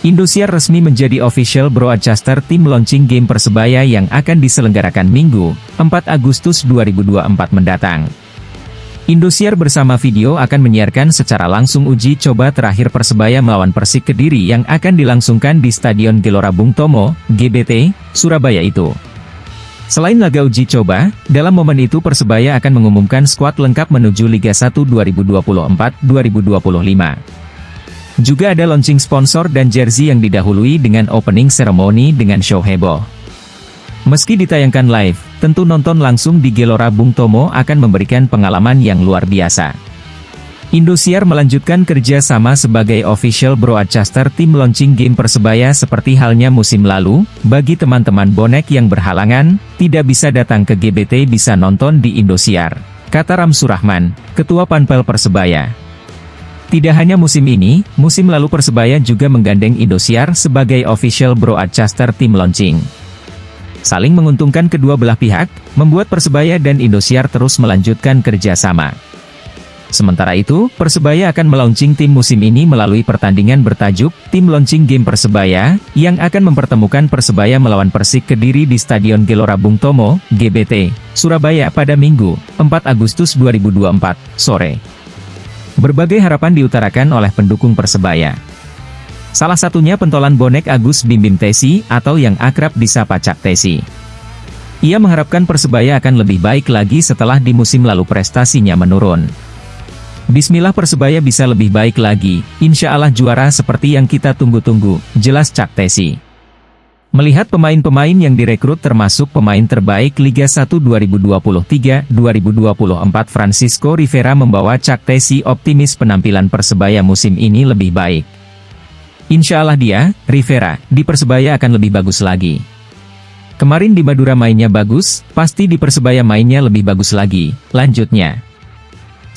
Indosiar resmi menjadi official broadcaster tim launching game Persebaya yang akan diselenggarakan Minggu, 4 Agustus 2024 mendatang. Indosiar bersama video akan menyiarkan secara langsung uji coba terakhir Persebaya melawan Persik Kediri yang akan dilangsungkan di Stadion Gelora Bung Tomo, GBT, Surabaya itu. Selain laga uji coba, dalam momen itu Persebaya akan mengumumkan skuad lengkap menuju Liga 1 2024-2025. Juga ada launching sponsor dan jersey yang didahului dengan opening ceremony dengan show heboh. Meski ditayangkan live, tentu nonton langsung di Gelora Bung Tomo akan memberikan pengalaman yang luar biasa. Indosiar melanjutkan kerja sama sebagai official broadcaster tim launching game Persebaya seperti halnya musim lalu. Bagi teman-teman bonek yang berhalangan, tidak bisa datang ke GBT bisa nonton di Indosiar, kata Ramsur Rahman, Ketua Panpel Persebaya. Tidak hanya musim ini, musim lalu Persebaya juga menggandeng Indosiar sebagai official broadcaster tim launching. Saling menguntungkan kedua belah pihak, membuat Persebaya dan Indosiar terus melanjutkan kerjasama. Sementara itu, Persebaya akan melaunching tim musim ini melalui pertandingan bertajuk Tim Launching Game Persebaya, yang akan mempertemukan Persebaya melawan Persik Kediri di Stadion Gelora Bung Tomo, GBT, Surabaya pada Minggu, 4 Agustus 2024, sore. Berbagai harapan diutarakan oleh pendukung Persebaya. Salah satunya pentolan bonek Agus Bim Bim Tesi, atau yang akrab disapa Cak Tesi. Ia mengharapkan Persebaya akan lebih baik lagi setelah di musim lalu prestasinya menurun. Bismillah Persebaya bisa lebih baik lagi, insya Allah juara seperti yang kita tunggu-tunggu, jelas Cak Tesi. Melihat pemain-pemain yang direkrut termasuk pemain terbaik Liga 1 2023-2024 Francisco Rivera membawa Cak Tesi optimis penampilan Persebaya musim ini lebih baik. Insya Allah dia, Rivera, di Persebaya akan lebih bagus lagi. Kemarin di Madura mainnya bagus, pasti di Persebaya mainnya lebih bagus lagi, lanjutnya.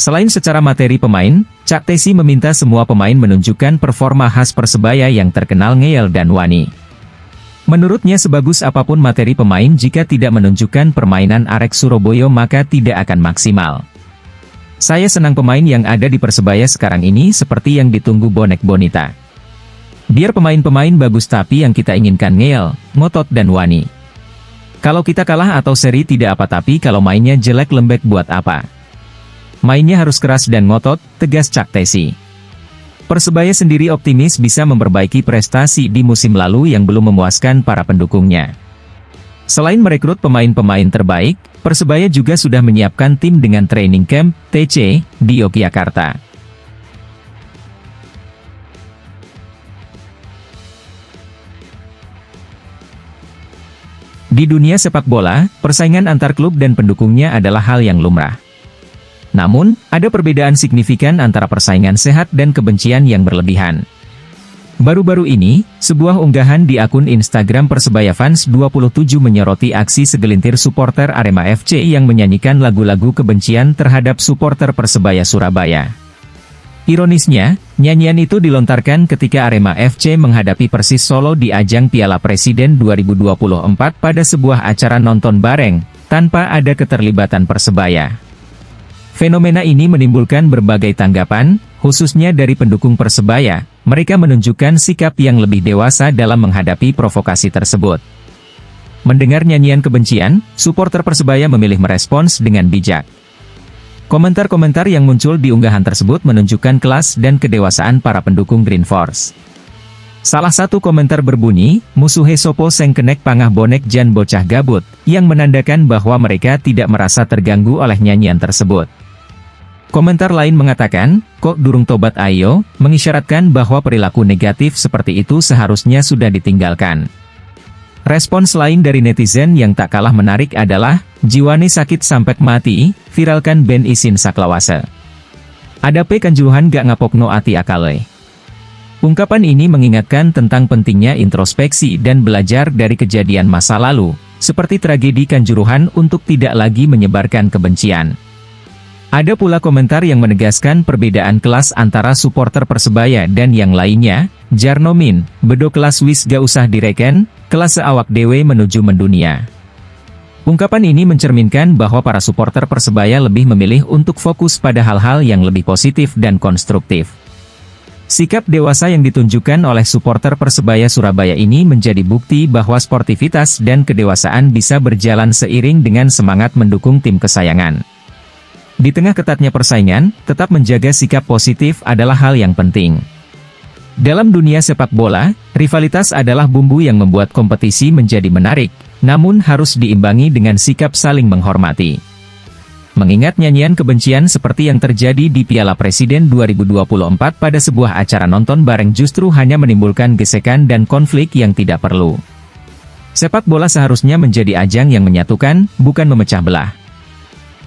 Selain secara materi pemain, Cak Tesi meminta semua pemain menunjukkan performa khas Persebaya yang terkenal ngeyel dan wani. Menurutnya sebagus apapun materi pemain jika tidak menunjukkan permainan Arek Surabaya maka tidak akan maksimal. Saya senang pemain yang ada di Persebaya sekarang ini seperti yang ditunggu bonek bonita. Biar pemain-pemain bagus tapi yang kita inginkan ngeyel, ngotot dan wani. Kalau kita kalah atau seri tidak apa tapi kalau mainnya jelek lembek buat apa? Mainnya harus keras dan ngotot, tegas Cak Tesi. Persebaya sendiri optimis bisa memperbaiki prestasi di musim lalu yang belum memuaskan para pendukungnya. Selain merekrut pemain-pemain terbaik, Persebaya juga sudah menyiapkan tim dengan training camp, TC, di Yogyakarta. Di dunia sepak bola, persaingan antar klub dan pendukungnya adalah hal yang lumrah. Namun, ada perbedaan signifikan antara persaingan sehat dan kebencian yang berlebihan. Baru-baru ini, sebuah unggahan di akun Instagram Persebaya Fans 27 menyoroti aksi segelintir supporter Arema FC yang menyanyikan lagu-lagu kebencian terhadap supporter Persebaya Surabaya. Ironisnya, nyanyian itu dilontarkan ketika Arema FC menghadapi Persis Solo di ajang Piala Presiden 2024 pada sebuah acara nonton bareng, tanpa ada keterlibatan Persebaya. Fenomena ini menimbulkan berbagai tanggapan, khususnya dari pendukung Persebaya. Mereka menunjukkan sikap yang lebih dewasa dalam menghadapi provokasi tersebut. Mendengar nyanyian kebencian, supporter Persebaya memilih merespons dengan bijak. Komentar-komentar yang muncul di unggahan tersebut menunjukkan kelas dan kedewasaan para pendukung Green Force. Salah satu komentar berbunyi, musuhe sopo seng kenek pangah bonek jan bocah gabut, yang menandakan bahwa mereka tidak merasa terganggu oleh nyanyian tersebut. Komentar lain mengatakan, kok durung tobat ayo, mengisyaratkan bahwa perilaku negatif seperti itu seharusnya sudah ditinggalkan. Respons lain dari netizen yang tak kalah menarik adalah, jiwane sakit sampai mati, viralkan band isin saklawase. Adape kanjuruhan gak ngapokno ati akale. Ungkapan ini mengingatkan tentang pentingnya introspeksi dan belajar dari kejadian masa lalu, seperti tragedi Kanjuruhan untuk tidak lagi menyebarkan kebencian. Ada pula komentar yang menegaskan perbedaan kelas antara supporter Persebaya dan yang lainnya, Jarnomin, bedo kelas wis gak usah direken, kelas seawak dewe menuju mendunia. Ungkapan ini mencerminkan bahwa para supporter Persebaya lebih memilih untuk fokus pada hal-hal yang lebih positif dan konstruktif. Sikap dewasa yang ditunjukkan oleh supporter Persebaya Surabaya ini menjadi bukti bahwa sportivitas dan kedewasaan bisa berjalan seiring dengan semangat mendukung tim kesayangan. Di tengah ketatnya persaingan, tetap menjaga sikap positif adalah hal yang penting. Dalam dunia sepak bola, rivalitas adalah bumbu yang membuat kompetisi menjadi menarik, namun harus diimbangi dengan sikap saling menghormati. Mengingat nyanyian kebencian seperti yang terjadi di Piala Presiden 2024 pada sebuah acara nonton bareng justru hanya menimbulkan gesekan dan konflik yang tidak perlu. Sepak bola seharusnya menjadi ajang yang menyatukan, bukan memecah belah.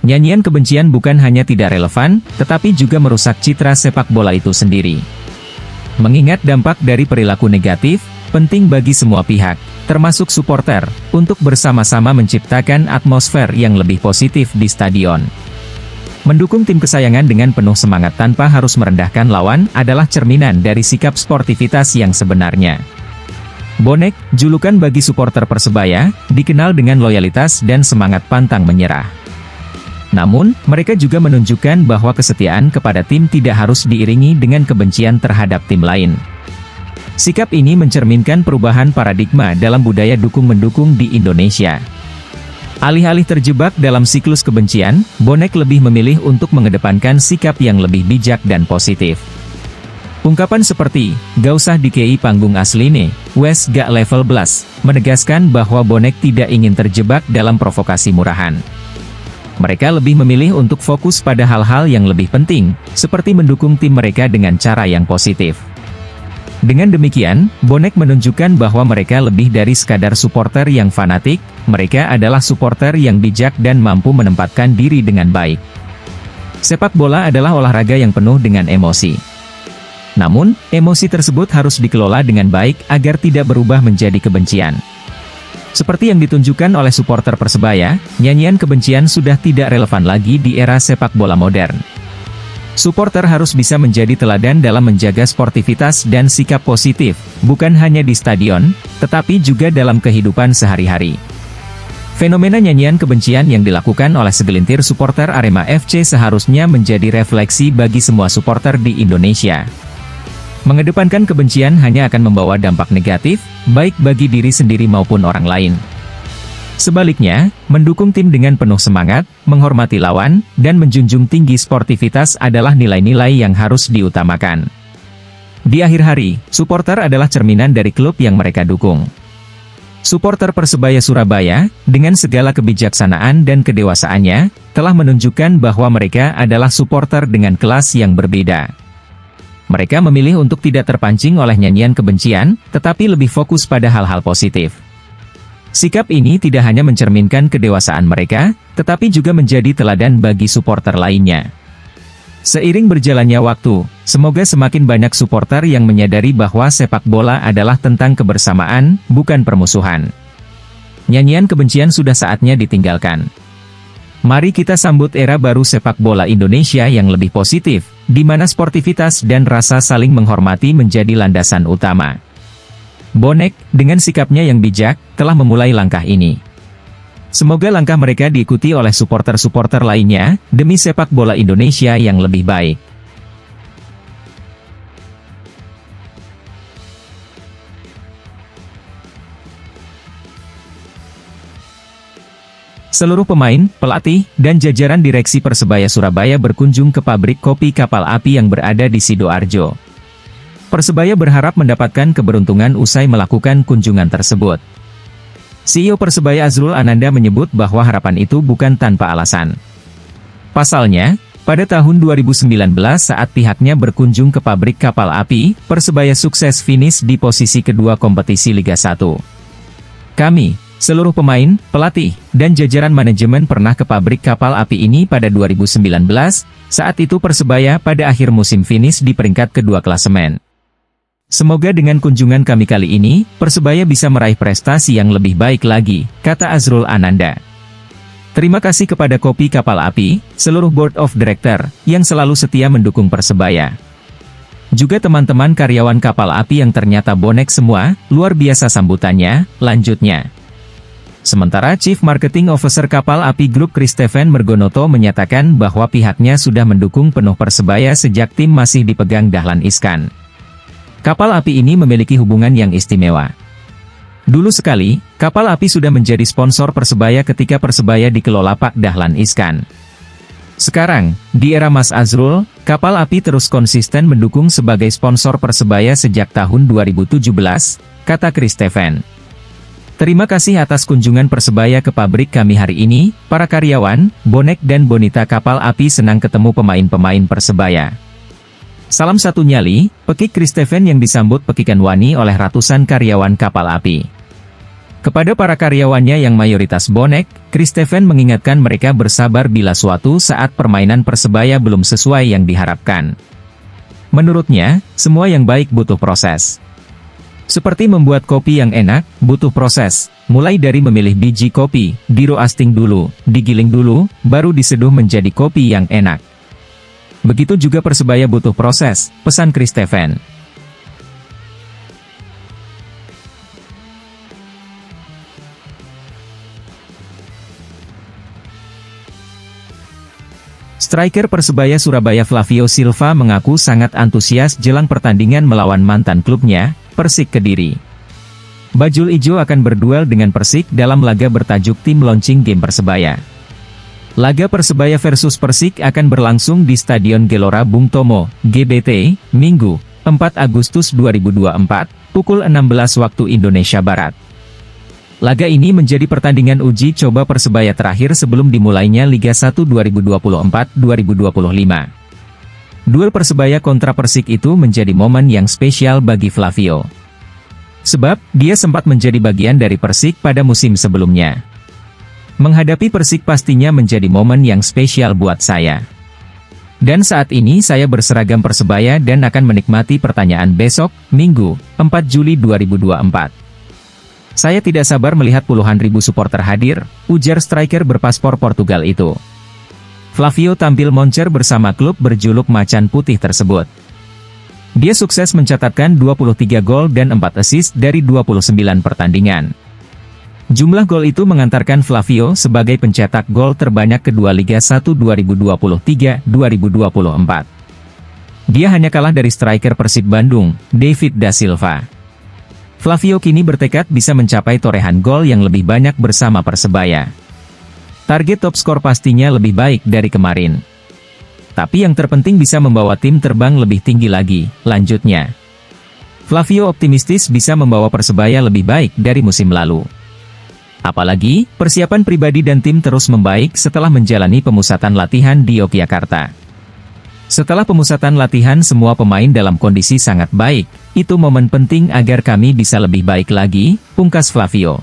Nyanyian kebencian bukan hanya tidak relevan, tetapi juga merusak citra sepak bola itu sendiri. Mengingat dampak dari perilaku negatif, penting bagi semua pihak, termasuk supporter, untuk bersama-sama menciptakan atmosfer yang lebih positif di stadion. Mendukung tim kesayangan dengan penuh semangat tanpa harus merendahkan lawan adalah cerminan dari sikap sportivitas yang sebenarnya. Bonek, julukan bagi supporter Persebaya, dikenal dengan loyalitas dan semangat pantang menyerah. Namun, mereka juga menunjukkan bahwa kesetiaan kepada tim tidak harus diiringi dengan kebencian terhadap tim lain. Sikap ini mencerminkan perubahan paradigma dalam budaya dukung-mendukung di Indonesia. Alih-alih terjebak dalam siklus kebencian, Bonek lebih memilih untuk mengedepankan sikap yang lebih bijak dan positif. Ungkapan seperti, "Gak usah dikei panggung asline, wes gak level belas," menegaskan bahwa Bonek tidak ingin terjebak dalam provokasi murahan. Mereka lebih memilih untuk fokus pada hal-hal yang lebih penting, seperti mendukung tim mereka dengan cara yang positif. Dengan demikian, Bonek menunjukkan bahwa mereka lebih dari sekadar supporter yang fanatik, mereka adalah supporter yang bijak dan mampu menempatkan diri dengan baik. Sepak bola adalah olahraga yang penuh dengan emosi. Namun, emosi tersebut harus dikelola dengan baik agar tidak berubah menjadi kebencian. Seperti yang ditunjukkan oleh supporter Persebaya, nyanyian kebencian sudah tidak relevan lagi di era sepak bola modern. Supporter harus bisa menjadi teladan dalam menjaga sportivitas dan sikap positif, bukan hanya di stadion, tetapi juga dalam kehidupan sehari-hari. Fenomena nyanyian kebencian yang dilakukan oleh segelintir supporter Arema FC seharusnya menjadi refleksi bagi semua supporter di Indonesia. Mengedepankan kebencian hanya akan membawa dampak negatif, baik bagi diri sendiri maupun orang lain. Sebaliknya, mendukung tim dengan penuh semangat, menghormati lawan, dan menjunjung tinggi sportivitas adalah nilai-nilai yang harus diutamakan. Di akhir hari, supporter adalah cerminan dari klub yang mereka dukung. Supporter Persebaya Surabaya, dengan segala kebijaksanaan dan kedewasaannya, telah menunjukkan bahwa mereka adalah supporter dengan kelas yang berbeda. Mereka memilih untuk tidak terpancing oleh nyanyian kebencian, tetapi lebih fokus pada hal-hal positif. Sikap ini tidak hanya mencerminkan kedewasaan mereka, tetapi juga menjadi teladan bagi supporter lainnya. Seiring berjalannya waktu, semoga semakin banyak supporter yang menyadari bahwa sepak bola adalah tentang kebersamaan, bukan permusuhan. Nyanyian kebencian sudah saatnya ditinggalkan. Mari kita sambut era baru sepak bola Indonesia yang lebih positif, di mana sportivitas dan rasa saling menghormati menjadi landasan utama. Bonek, dengan sikapnya yang bijak, telah memulai langkah ini. Semoga langkah mereka diikuti oleh supporter-supporter lainnya, demi sepak bola Indonesia yang lebih baik. Seluruh pemain, pelatih, dan jajaran direksi Persebaya Surabaya berkunjung ke pabrik kopi Kapal Api yang berada di Sidoarjo. Persebaya berharap mendapatkan keberuntungan usai melakukan kunjungan tersebut. CEO Persebaya Azrul Ananda menyebut bahwa harapan itu bukan tanpa alasan. Pasalnya, pada tahun 2019 saat pihaknya berkunjung ke pabrik Kapal Api, Persebaya sukses finish di posisi kedua kompetisi Liga 1. Kami, seluruh pemain, pelatih, dan jajaran manajemen pernah ke pabrik Kapal Api ini pada 2019, saat itu Persebaya pada akhir musim finish di peringkat kedua klasemen. Semoga dengan kunjungan kami kali ini, Persebaya bisa meraih prestasi yang lebih baik lagi, kata Azrul Ananda. Terima kasih kepada Kopi Kapal Api, seluruh Board of Director, yang selalu setia mendukung Persebaya. Juga teman-teman karyawan Kapal Api yang ternyata bonek semua, luar biasa sambutannya, lanjutnya. Sementara Chief Marketing Officer Kapal Api Group Christophen Mergonoto menyatakan bahwa pihaknya sudah mendukung penuh Persebaya sejak tim masih dipegang Dahlan Iskan. Kapal api ini memiliki hubungan yang istimewa. Dulu sekali, kapal api sudah menjadi sponsor Persebaya ketika Persebaya dikelola Pak Dahlan Iskan. Sekarang, di era Mas Azrul, kapal api terus konsisten mendukung sebagai sponsor Persebaya sejak tahun 2017, kata Chris Steven. Terima kasih atas kunjungan Persebaya ke pabrik kami hari ini, para karyawan, bonek dan bonita kapal api senang ketemu pemain-pemain Persebaya. Salam satu nyali, pekik Chris Steven yang disambut pekikan wani oleh ratusan karyawan kapal api. Kepada para karyawannya yang mayoritas bonek, Chris Steven mengingatkan mereka bersabar bila suatu saat permainan Persebaya belum sesuai yang diharapkan. Menurutnya, semua yang baik butuh proses. Seperti membuat kopi yang enak, butuh proses, mulai dari memilih biji kopi, di-roasting dulu, digiling dulu, baru diseduh menjadi kopi yang enak. Begitu juga Persebaya butuh proses, pesan Chris Steven. Striker Persebaya Surabaya Flavio Silva mengaku sangat antusias jelang pertandingan melawan mantan klubnya, Persik Kediri. Bajul Ijo akan berduel dengan Persik dalam laga bertajuk Tim Launching Game Persebaya. Laga Persebaya versus Persik akan berlangsung di Stadion Gelora Bung Tomo, GBT, Minggu, 4 Agustus 2024, pukul 16 waktu Indonesia Barat. Laga ini menjadi pertandingan uji coba Persebaya terakhir sebelum dimulainya Liga 1 2024-2025. Duel Persebaya kontra Persik itu menjadi momen yang spesial bagi Flavio. Sebab, dia sempat menjadi bagian dari Persik pada musim sebelumnya. Menghadapi Persik pastinya menjadi momen yang spesial buat saya. Dan saat ini saya berseragam Persebaya dan akan menikmati pertanyaan besok, Minggu, 4 Juli 2024. Saya tidak sabar melihat puluhan ribu supporter hadir, ujar striker berpaspor Portugal itu. Flavio tampil moncer bersama klub berjuluk Macan Putih tersebut. Dia sukses mencatatkan 23 gol dan 4 assist dari 29 pertandingan. Jumlah gol itu mengantarkan Flavio sebagai pencetak gol terbanyak kedua Liga 1 2023-2024. Dia hanya kalah dari striker Persib Bandung, David da Silva. Flavio kini bertekad bisa mencapai torehan gol yang lebih banyak bersama Persebaya. Target top skor pastinya lebih baik dari kemarin. Tapi yang terpenting bisa membawa tim terbang lebih tinggi lagi, lanjutnya. Flavio optimistis bisa membawa Persebaya lebih baik dari musim lalu. Apalagi, persiapan pribadi dan tim terus membaik setelah menjalani pemusatan latihan di Yogyakarta. Setelah pemusatan latihan semua pemain dalam kondisi sangat baik, itu momen penting agar kami bisa lebih baik lagi, pungkas Flavio.